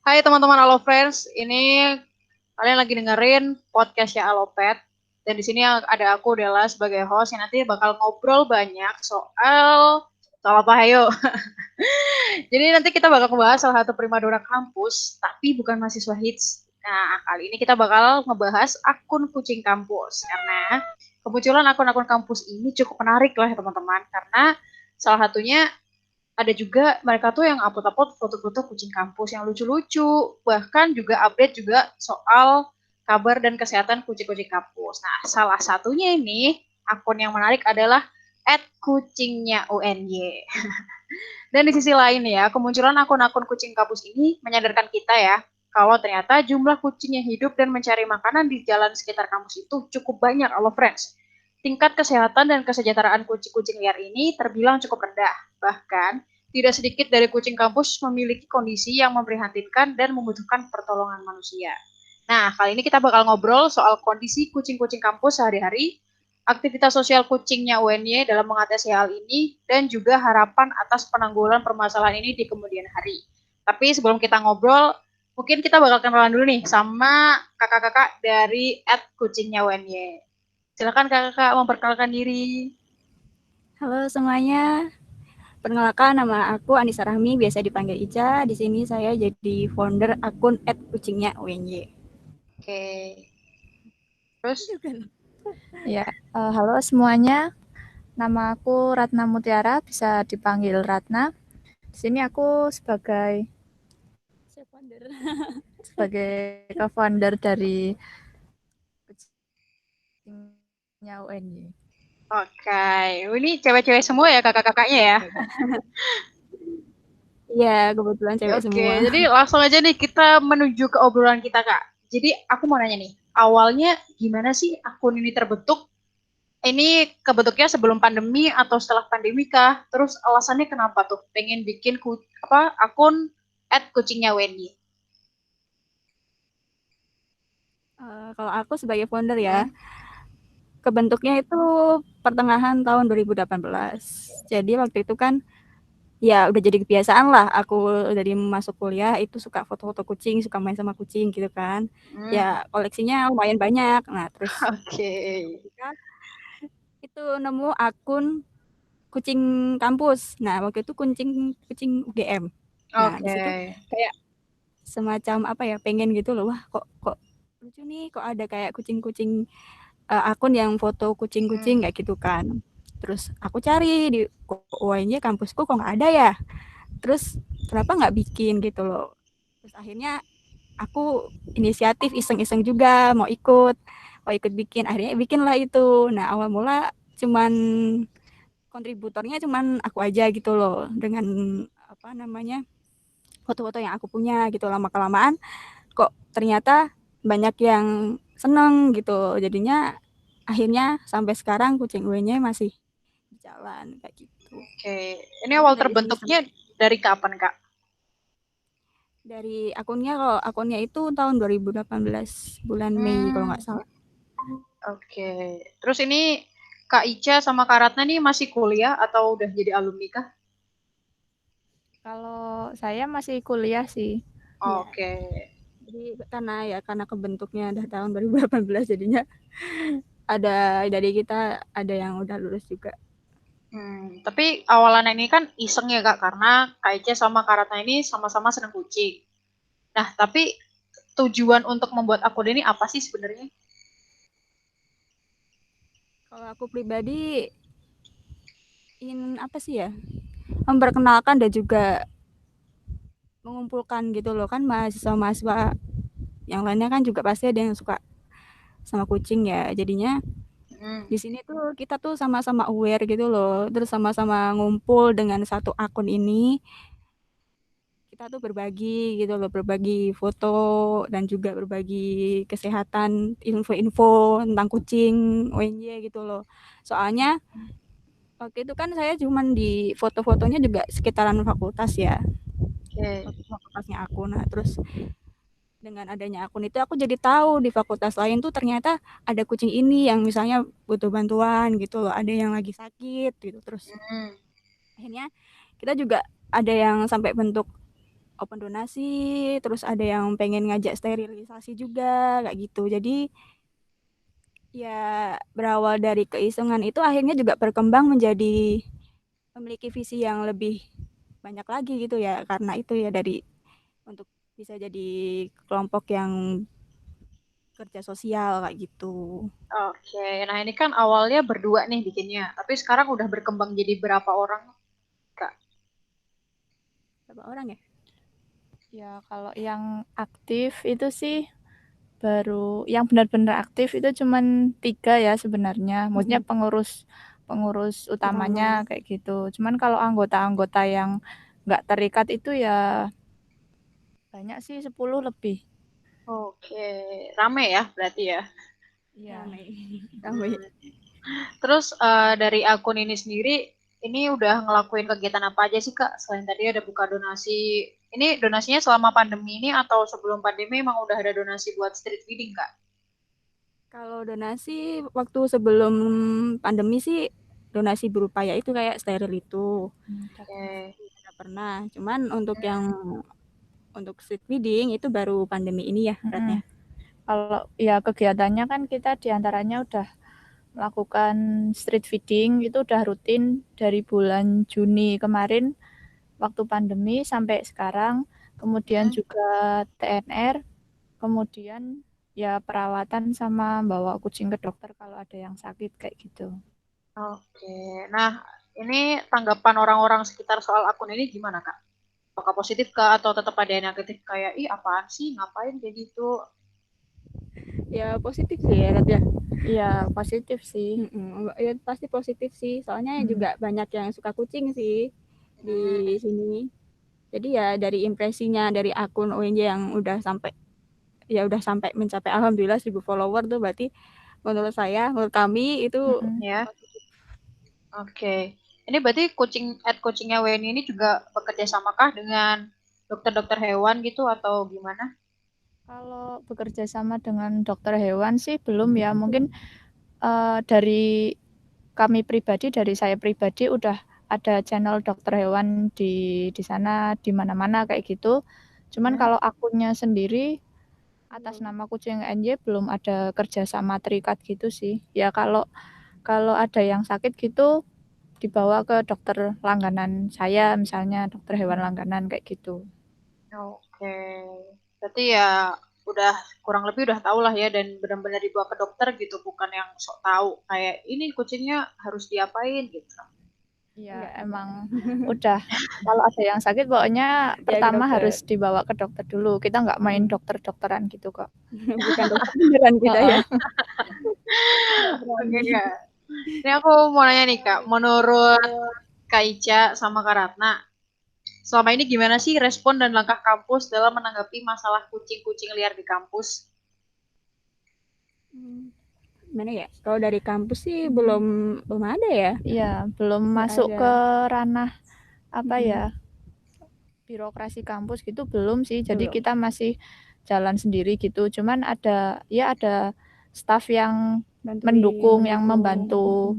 Hai teman-teman Halo Friends, ini kalian lagi dengerin podcastnya Alopet. Dan di sini ada aku Della sebagai host yang nanti bakal ngobrol banyak soal apa ayo. Jadi nanti kita bakal ngebahas salah satu primadona kampus, tapi bukan mahasiswa hits. Nah, kali ini kita bakal ngebahas akun kucing kampus karena kemunculan akun-akun kampus ini cukup menarik lah ya teman-teman, karena salah satunya ada juga mereka tuh yang upload-upload foto-foto kucing kampus yang lucu-lucu, bahkan juga update juga soal kabar dan kesehatan kucing-kucing kampus. Nah, salah satunya ini akun yang menarik adalah @kucingnya UNY. Dan di sisi lain ya, kemunculan akun-akun kucing kampus ini menyadarkan kita ya, kalau ternyata jumlah kucing yang hidup dan mencari makanan di jalan sekitar kampus itu cukup banyak, Allah friends. Tingkat kesehatan dan kesejahteraan kucing-kucing liar ini terbilang cukup rendah. Bahkan, tidak sedikit dari kucing kampus memiliki kondisi yang memprihatinkan dan membutuhkan pertolongan manusia. Nah, kali ini kita bakal ngobrol soal kondisi kucing-kucing kampus sehari-hari, aktivitas sosial kucingnya UNY dalam mengatasi hal ini, dan juga harapan atas penanggulangan permasalahan ini di kemudian hari. Tapi sebelum kita ngobrol, mungkin kita bakal kenalan dulu nih sama kakak-kakak dari @kucingnya UNY. Silakan kakak memperkenalkan diri. Halo semuanya, perkenalkan nama aku Anissa Rahmi, biasa dipanggil Ica. Di sini saya jadi founder akun @kucingnya UNY. Oke, terus Ya, halo semuanya. Nama aku Ratna Mutiara, bisa dipanggil Ratna. Di sini aku sebagai co-founder dari kucingnya UNY. oke, ini cewek-cewek semua ya kakak-kakaknya ya. Iya, kebetulan cewek Oke, semua. jadi langsung aja nih kita menuju ke obrolan kita kak. Jadi aku mau nanya nih, awalnya gimana sih akun ini terbentuk? Ini kebentuknya sebelum pandemi atau setelah pandemi kah? Terus alasannya kenapa tuh pengen bikin akun @kucingnya Wendy? Kalau aku sebagai founder ya, Hmm. kebentuknya itu pertengahan tahun 2018. Jadi waktu itu kan ya udah jadi kebiasaan lah aku dari masuk kuliah itu suka foto-foto kucing, suka main sama kucing gitu kan. Hmm. Ya koleksinya lumayan banyak. Nah, terus Oke. ketika itu nemu akun kucing kampus. Nah, waktu itu kucing kucing UGM. Nah, di Oke. situ kayak semacam apa ya, pengen gitu loh. Wah, kok kok lucu nih, kok ada kayak kucing-kucing akun yang foto Hmm. kucing-kucing kayak gitu kan. Terus aku cari di UNY kampusku kok nggak ada ya. Terus kenapa nggak bikin gitu loh. Terus akhirnya aku inisiatif iseng-iseng juga mau ikut bikin. Akhirnya bikinlah itu. Nah, awal mula cuman kontributornya cuman aku aja gitu loh dengan apa namanya foto-foto yang aku punya gitu, lama kelamaan kok ternyata banyak yang seneng gitu, jadinya akhirnya sampai sekarang kucing gue masih jalan kayak gitu. Oke. Ini Paling awal dari iseng-iseng terbentuknya dari kapan kak? dari akunnya, kalau akunnya itu tahun 2018 bulan Mei kalau Hmm. nggak salah. Oke. Terus ini Kak Ica sama Kak Ratna nih masih kuliah atau udah jadi alumni kah? Kalau saya masih kuliah sih. Iya, Oke. jadi karena kebentuknya udah tahun 2018 jadinya ada dari kita ada yang udah lulus juga. Tapi awalan ini kan iseng ya Kak, karena Kak Ica sama Kak Ratna ini sama-sama senang kucing. Nah, tapi tujuan untuk membuat akun ini apa sih sebenarnya? Kalau aku pribadi ingin apa sih ya, memperkenalkan dan juga mengumpulkan gitu loh, kan mahasiswa-mahasiswa yang lainnya kan juga pasti ada yang suka sama kucing ya, jadinya Hmm. di sini tuh kita tuh sama-sama aware gitu loh, terus sama-sama ngumpul dengan satu akun ini, kita tuh berbagi gitu loh, berbagi foto dan juga berbagi kesehatan, info-info tentang kucing UNY gitu loh. Soalnya waktu itu kan saya cuman di foto-fotonya juga sekitaran fakultas ya, Oke. fakultasnya aku. Nah, terus dengan adanya akun itu aku jadi tahu di fakultas lain tuh ternyata ada kucing ini yang misalnya butuh bantuan gitu loh, ada yang lagi sakit gitu. Terus Hmm. akhirnya kita juga ada yang sampai bentuk open donasi, terus ada yang pengen ngajak sterilisasi juga kayak gitu. Jadi ya berawal dari keisengan itu akhirnya juga berkembang menjadi memiliki visi yang lebih banyak lagi gitu ya, karena itu ya dari untuk bisa jadi kelompok yang kerja sosial kayak gitu. Oke, nah ini kan awalnya berdua nih bikinnya, tapi sekarang udah berkembang jadi berapa orang, Kak? Berapa orang ya? Ya, kalau yang aktif itu sih baru yang benar-benar aktif itu cuman 3 ya sebenarnya. Maksudnya pengurus utamanya kayak gitu. Cuman kalau anggota-anggota yang nggak terikat itu ya banyak sih 10 lebih. Oke, rame ya berarti ya. Iya. Ramai. Terus dari akun ini sendiri, ini udah ngelakuin kegiatan apa aja sih Kak? Selain tadi ada buka donasi, ini donasinya selama pandemi ini atau sebelum pandemi emang udah ada donasi buat street feeding Kak? Kalau donasi waktu sebelum pandemi sih donasi berupa ya itu kayak steril itu Oke. udah pernah. Cuman untuk street feeding itu baru pandemi ini ya beratnya. Kalau ya kegiatannya kan kita diantaranya udah melakukan street feeding itu udah rutin dari bulan Juni kemarin waktu pandemi sampai sekarang. Kemudian juga TNR, kemudian ya perawatan sama bawa kucing ke dokter kalau ada yang sakit kayak gitu. Oke. Nah, ini tanggapan orang-orang sekitar soal akun ini gimana Kak? Apakah positif Kak atau tetap ada yang negatif kayak ih apaan sih ngapain kayak gitu? Ya positif sih ya Rat, ya. Iya, positif sih. Ya pasti positif sih. Soalnya juga banyak yang suka kucing sih di sini. Jadi ya dari impresinya dari akun ONJ yang udah sampai mencapai alhamdulillah 1000 follower tuh berarti menurut kami itu Ya. Oke. Ini berarti kucingnya Weni ini juga bekerja samakah dengan dokter-dokter hewan gitu atau gimana? Kalau bekerja sama dengan dokter hewan sih belum ya. Mungkin dari kami pribadi, dari saya pribadi udah ada channel dokter hewan di sana, di mana-mana kayak gitu. Cuman kalau akunnya sendiri atas nama Kucing NY belum ada kerjasama terikat gitu sih. Ya kalau ada yang sakit gitu dibawa ke dokter langganan saya, misalnya dokter hewan langganan kayak gitu. Oke. Berarti ya udah kurang lebih udah tahu lah ya dan benar-benar dibawa ke dokter gitu, bukan yang sok tahu kayak ini kucingnya harus diapain gitu. Iya, emang udah kalau ada yang sakit pokoknya pertama harus dibawa ke dokter dulu. Kita nggak main dokter-dokteran gitu kok. Bukan dokter beneran kita ya. Oke Kak. Ini aku mau nanya nih Kak, menurut Kak Ica sama Kak Ratna, selama ini gimana sih respon dan langkah kampus dalam menanggapi masalah kucing-kucing liar di kampus? Gimana ya? Kalau dari kampus sih belum ada ya. Iya, belum masuk ada. ke ranah apa ya? Birokrasi kampus gitu belum sih. Jadi kita masih jalan sendiri gitu. Cuman ada staf yang mendukung, yang membantu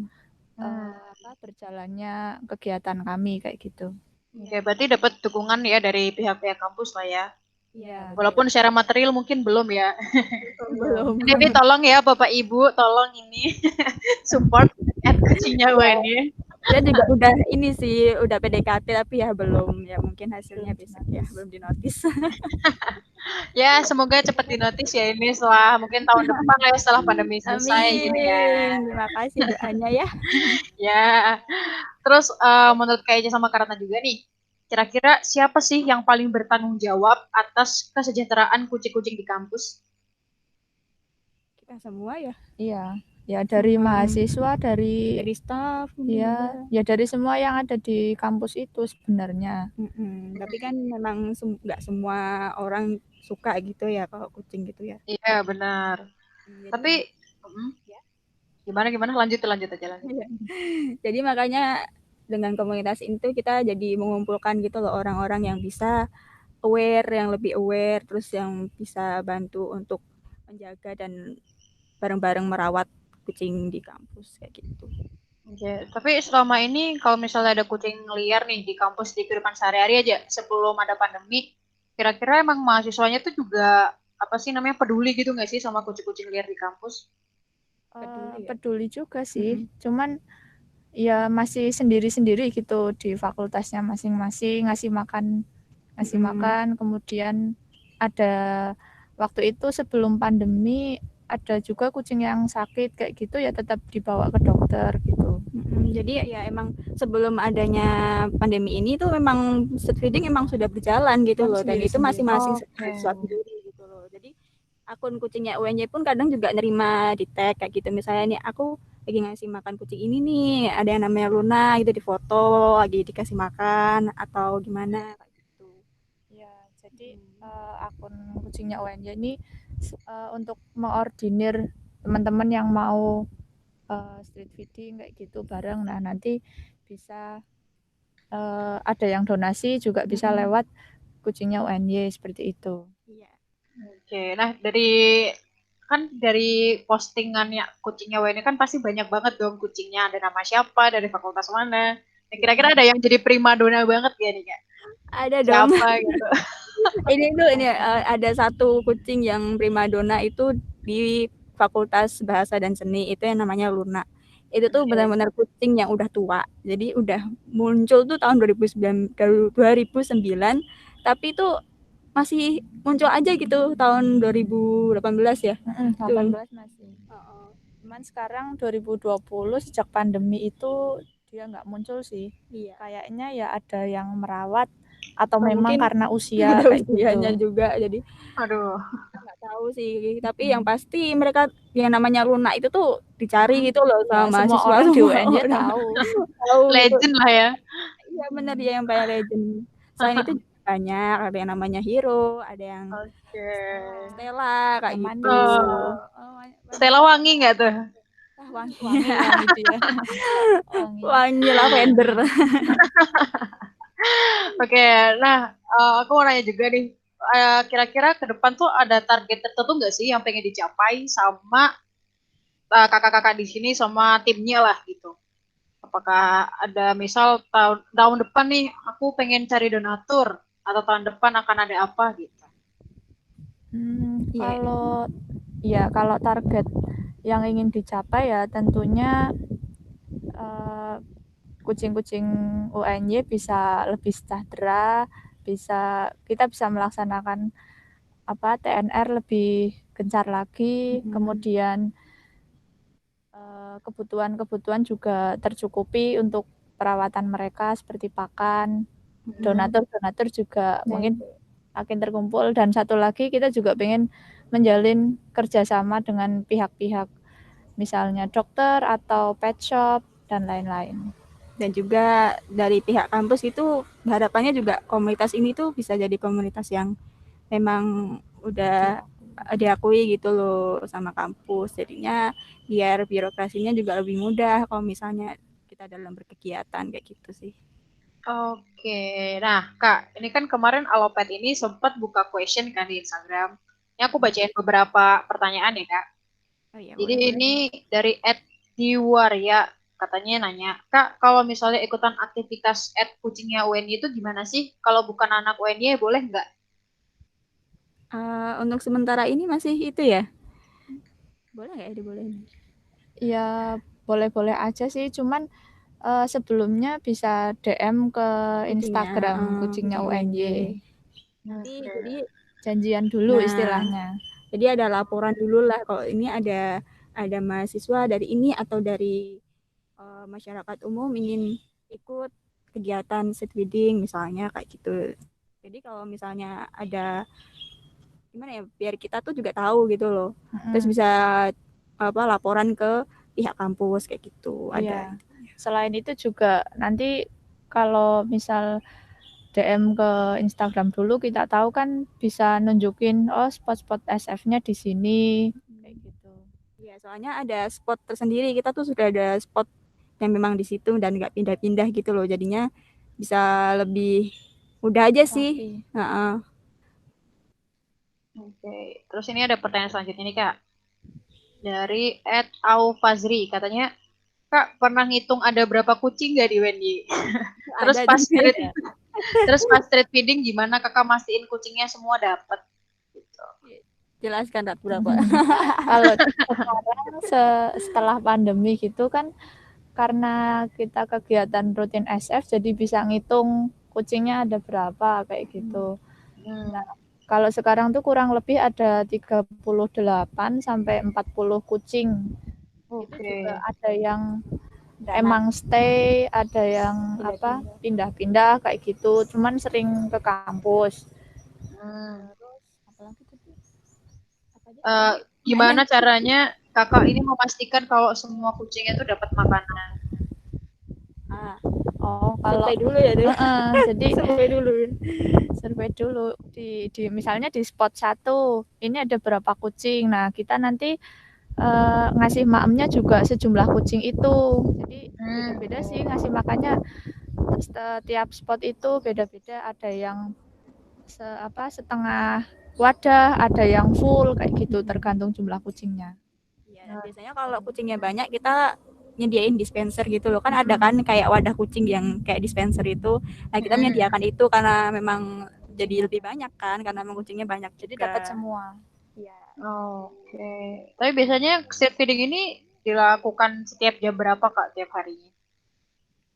berjalannya kegiatan kami kayak gitu. Oke, berarti dapat dukungan ya dari pihak-pihak kampus lah ya. Iya. Walaupun secara material mungkin belum ya. Belum. Jadi tolong ya Bapak Ibu, tolong ini support kucingnya Weni. Kita juga udah ini sih, udah PDKT tapi ya belum, ya mungkin hasilnya besok ya, belum dinotis. Ya, semoga cepat dinotis ya ini setelah mungkin tahun depan lah ya setelah pandemi selesai gitu ya. Terima kasih doanya ya. Ya. Terus menurut Kak Eja sama Karana juga nih, kira-kira siapa sih yang paling bertanggung jawab atas kesejahteraan kucing-kucing di kampus? Kita semua ya. Iya. Ya dari mahasiswa, dari staff, ya dari semua yang ada di kampus itu sebenarnya. Tapi kan memang nggak semua orang suka gitu ya kalau kucing gitu ya. Iya benar. Tapi gimana lanjut aja. Jadi makanya dengan komunitas itu kita jadi mengumpulkan gitu loh orang-orang yang bisa yang lebih aware, terus yang bisa bantu untuk menjaga dan bareng-bareng merawat kucing di kampus kayak gitu. Oke, tapi selama ini kalau misalnya ada kucing liar nih di kampus di kehidupan sehari-hari aja sebelum ada pandemi, kira-kira emang mahasiswanya tuh juga apa sih namanya peduli gitu nggak sih sama kucing-kucing liar di kampus? Peduli juga sih, cuman ya masih sendiri-sendiri gitu di fakultasnya masing-masing ngasih makan, kemudian ada waktu itu sebelum pandemi ada juga kucing yang sakit kayak gitu ya tetap dibawa ke dokter gitu. Jadi ya emang sebelum adanya pandemi ini tuh memang street feeding emang sudah berjalan gitu loh, dan itu masing-masing swab sendiri gitu loh. Jadi akun kucingnya UNY pun kadang juga nerima di tag kayak gitu, misalnya nih aku lagi ngasih makan kucing ini nih, ada yang namanya Luna gitu, di foto lagi dikasih makan atau gimana kayak gitu. Ya, jadi akun kucingnya UNY ini untuk mengordinir teman-teman yang mau street feeding kayak gitu bareng. Nah, nanti bisa ada yang donasi juga bisa lewat kucingnya UNY seperti itu. Iya. Oke, nah dari postingannya kucingnya ini kan pasti banyak banget dong kucingnya, ada nama siapa, dari fakultas mana. Nah, kira-kira ada yang jadi primadona banget ya nih Kak? Ada dong. Siapa gitu? ini ada satu kucing yang primadona itu di Fakultas Bahasa dan Seni, itu yang namanya Luna. Itu tuh benar-benar kucing yang udah tua. Jadi udah muncul tuh tahun 2009, tapi itu masih muncul aja gitu tahun 2018 ya. 18 masih. Cuman sekarang 2020 sejak pandemi itu dia nggak muncul sih. Iya. Kayaknya ya ada yang merawat atau Mungkin memang karena usia ada kayak usianya gitu. juga, jadi Aduh. nggak tahu sih. Tapi yang pasti mereka yang namanya Luna itu tuh dicari gitu loh Ya, sama semua mahasiswa, orang di semua UNY orang tahu. tahu gitu. Legend lah ya. Iya benar, dia yang paling legend. Selain itu juga banyak, ada yang namanya Hero, ada yang Stella kayak gitu. Stella wangi nggak tuh? Wangi dia. Wangi lavender. Oke, nah aku mau nanya juga nih, kira-kira ke depan tuh ada target tertentu nggak sih yang pengen dicapai sama kakak-kakak di sini sama timnya lah gitu? Apakah ada misal tahun depan nih aku pengen cari donatur, atau tahun depan akan ada apa gitu? Kalau target yang ingin dicapai ya tentunya kucing-kucing UNY bisa lebih sejahtera, kita bisa melaksanakan TNR lebih gencar lagi, kemudian kebutuhan juga tercukupi untuk perawatan mereka seperti pakan, donatur juga mungkin makin terkumpul, dan satu lagi kita juga pengen menjalin kerjasama dengan pihak-pihak misalnya dokter atau pet shop dan lain-lain. Dan juga dari pihak kampus itu harapannya juga komunitas ini tuh bisa jadi komunitas yang memang udah diakui gitu loh sama kampus, jadinya biar birokrasinya juga lebih mudah kalau misalnya kita dalam berkegiatan kayak gitu sih. Oke, nah Kak, ini kan kemarin Alopet ini sempat buka question kan di Instagram. Ini aku bacain beberapa pertanyaan ya Kak. Oh iya, Jadi boleh. ini dari @diwaria, katanya nanya, Kak, kalau misalnya ikutan aktivitas kucingnya UNY itu gimana sih? Kalau bukan anak UNY boleh nggak? Untuk sementara ini masih itu ya? Boleh nggak ya, dibolehin? Ya boleh-boleh aja sih, cuman sebelumnya bisa DM ke Instagram kucingnya UNY. Jadi janjian dulu istilahnya. Jadi ada laporan dulu lah kalau ini ada mahasiswa dari ini atau dari masyarakat umum ingin ikut kegiatan street feeding misalnya kayak gitu. Jadi kalau misalnya ada gimana ya, biar kita tuh juga tahu gitu loh. Terus bisa laporan ke pihak kampus kayak gitu. Ada. Selain itu juga nanti kalau misal DM ke Instagram dulu, kita tahu kan bisa nunjukin spot-spot SF-nya di sini kayak gitu. Iya, soalnya ada spot tersendiri, kita tuh sudah ada spot yang memang di situ dan nggak pindah-pindah gitu loh, jadinya bisa lebih mudah aja sih. Oke, terus ini ada pertanyaan selanjutnya nih Kak. Dari @aufazri, katanya, Kak, pernah ngitung ada berapa kucing nggak di Wendy? Terus pas Terus pas street feeding gimana kakak mastiin kucingnya semua dapat? Gitu. Jelaskan Rat, berapa? Kalau sekarang setelah pandemi gitu kan, karena kita kegiatan rutin SF jadi bisa ngitung kucingnya ada berapa kayak gitu. Nah, kalau sekarang tuh kurang lebih ada 38 sampai 40 kucing. Itu juga Oke. ada yang Beranak. emang stay, ada yang Pindah-pindah. pindah-pindah kayak gitu, cuman sering ke kampus. Terus apalagi tadi? Apa aja? Eh, gimana caranya kakak ini memastikan kalau semua kucingnya itu dapat makanan? Oh, kalau Survei dulu ya deh. jadi Survei dulu. survei dulu di misalnya di spot 1 ini ada berapa kucing. Nah, kita nanti ngasih maemnya juga sejumlah kucing itu. Jadi beda-beda sih ngasih makannya. Setiap spot itu beda-beda, ada yang setengah wadah, ada yang full kayak gitu tergantung jumlah kucingnya. Ya, dan biasanya kalau kucingnya banyak kita nyediain dispenser gitu loh. Kan ada kan kayak wadah kucing yang kayak dispenser itu. Nah, kita menyediakan itu karena memang jadi lebih banyak kan karena memang kucingnya banyak Jadi juga. dapat semua. Iya. Oke. Tapi biasanya street feeding ini dilakukan setiap jam berapa kak tiap harinya?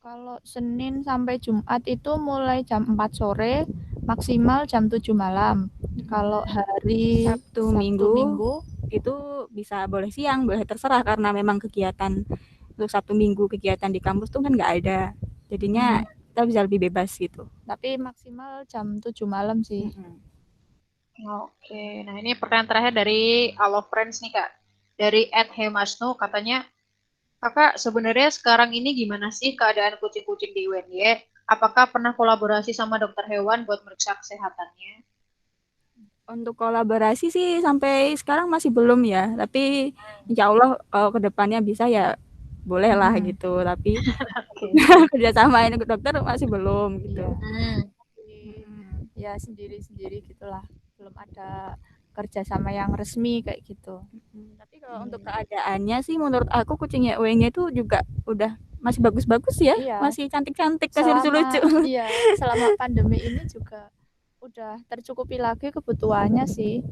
Kalau Senin sampai Jumat itu mulai jam 4 sore, maksimal jam 7 malam. Kalau hari Sabtu Minggu itu bisa boleh siang, boleh terserah karena memang kegiatan untuk Sabtu Minggu kegiatan di kampus tuh kan nggak ada. Jadinya kita bisa lebih bebas gitu. Tapi maksimal jam 7 malam sih. Oke, nah ini pertanyaan terakhir dari Alo Friends nih kak. Dari @hemasno katanya, kakak sebenarnya sekarang ini gimana sih keadaan kucing-kucing di UNY? Apakah pernah kolaborasi sama dokter hewan buat meriksa kesehatannya? Untuk kolaborasi sih sampai sekarang masih belum ya, tapi insya Allah kalau kedepannya bisa ya boleh lah gitu, tapi kerjasama ini ke dokter masih belum gitu. Ya sendiri-sendiri gitulah, belum ada kerjasama yang resmi kayak gitu. Tapi kalau untuk keadaannya sih menurut aku kucingnya UNY itu juga udah masih bagus-bagus ya, Iya. masih cantik-cantik, masih lucu-lucu. Iya, selama pandemi ini juga udah tercukupi lagi kebutuhannya sih.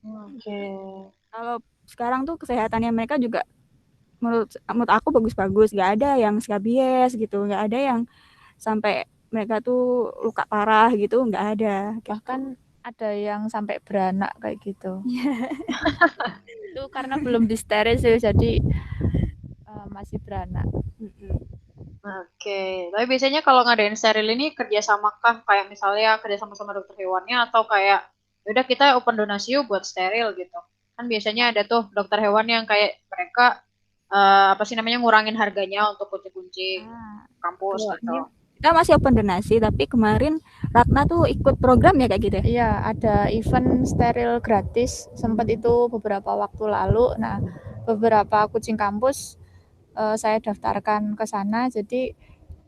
Oke. Kalau sekarang tuh kesehatannya mereka juga menurut aku bagus-bagus, nggak ada yang skabies gitu, nggak ada yang sampai mereka tuh luka parah gitu, nggak ada. Bahkan ada yang sampai beranak kayak gitu. Itu karena belum disteril sih, jadi masih beranak. Oke, tapi biasanya kalau ngadain steril ini kerjasama kah? Kayak misalnya kerjasama sama dokter hewannya atau kayak udah kita open donasi yuk buat steril gitu. Kan biasanya ada tuh dokter hewan yang kayak mereka apa sih namanya ngurangin harganya untuk kucing-kucing kampus gitu. Kita masih open donasi, tapi kemarin Ratna tuh ikut program ya kayak gitu ya? Iya, ada event steril gratis sempat itu beberapa waktu lalu. Nah, beberapa kucing kampus saya daftarkan ke sana, jadi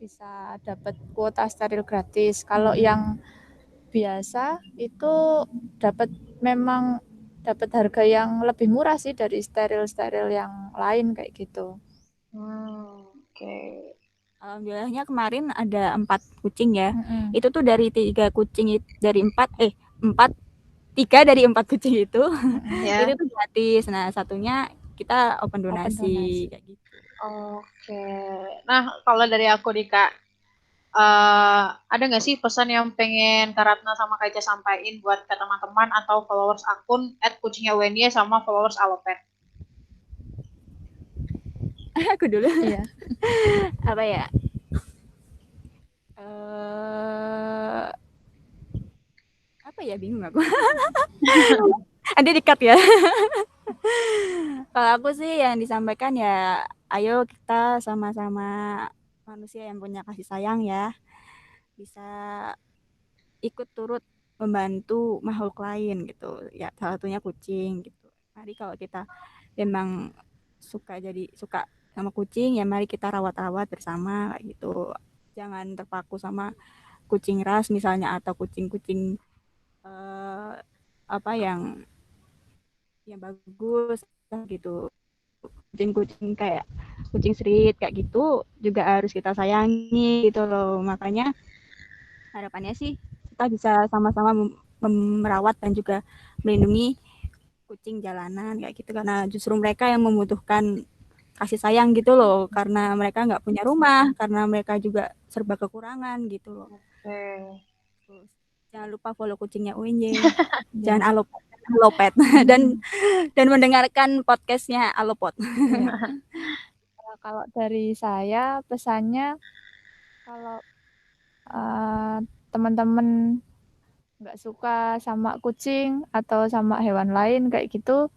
bisa dapat kuota steril gratis. Kalau yang biasa itu memang dapat harga yang lebih murah sih dari steril-steril yang lain kayak gitu. Oke. Alhamdulillahnya kemarin ada 4 kucing ya. Itu tuh dari 3 kucing dari 3 dari 4 kucing itu itu tuh gratis. Nah, satunya kita open donasi kayak gitu. Oke. Nah, kalau dari aku nih Kak, ada nggak sih pesan yang pengen Kak Ratna sama Kak Ica sampaikan buat ke teman-teman atau followers akun @kucingnya sama followers Alopet? Aku dulu. Iya. Apa ya? Apa ya, bingung aku. Ada dikat ya. Kalau aku sih yang disampaikan ya, ayo kita sama-sama manusia yang punya kasih sayang ya, bisa ikut turut membantu makhluk lain gitu ya, salah satunya kucing gitu. Mari kalau kita memang suka sama kucing ya, mari kita rawat-rawat bersama kayak gitu. Jangan terpaku sama kucing ras misalnya atau kucing-kucing apa yang bagus gitu. Kucing-kucing kayak kucing street kayak gitu juga harus kita sayangi gitu loh. Makanya Harapannya sih kita bisa sama-sama merawat dan juga melindungi kucing jalanan kayak gitu, karena justru mereka yang membutuhkan kasih sayang gitu loh, karena mereka nggak punya rumah, karena mereka juga serba kekurangan gitu loh. Oke. Terus, jangan lupa follow kucingnya UNJ, jangan alopet dan mendengarkan podcastnya Alopot. Kalau dari saya pesannya, kalau teman-teman nggak suka sama kucing atau sama hewan lain kayak gitu,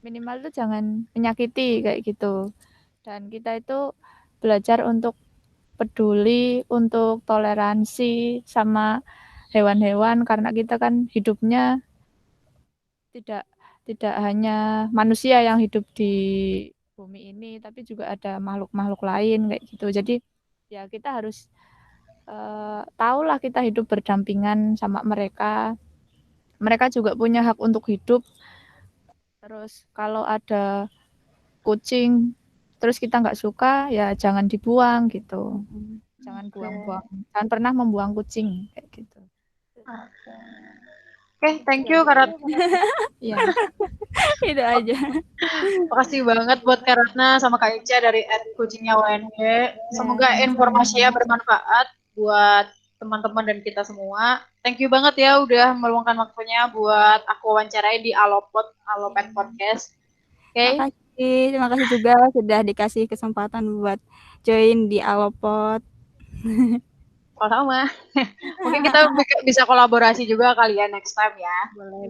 minimal tuh jangan menyakiti kayak gitu. Dan kita itu belajar untuk peduli, untuk toleransi sama hewan-hewan, karena kita kan hidupnya tidak tidak hanya manusia yang hidup di bumi ini, tapi juga ada makhluk-makhluk lain kayak gitu. Jadi ya kita harus tahulah kita hidup berdampingan sama mereka. Mereka juga punya hak untuk hidup. Terus kalau ada kucing terus kita nggak suka, ya jangan dibuang gitu. Jangan buang-buang. Jangan pernah membuang kucing kayak gitu. Oke, thank you Kak Ratna. Iya. Itu aja. Makasih banget buat Kak Ratna sama Kak Ica dari @kucingnya UNY. Semoga informasinya bermanfaat buat teman-teman dan kita semua. Thank you banget ya udah meluangkan waktunya buat aku wawancarai di Alopet Podcast. Oke. Terima kasih juga sudah dikasih kesempatan buat join di Alopot. Sama. Mungkin kita bisa kolaborasi juga kali ya next time ya. Boleh.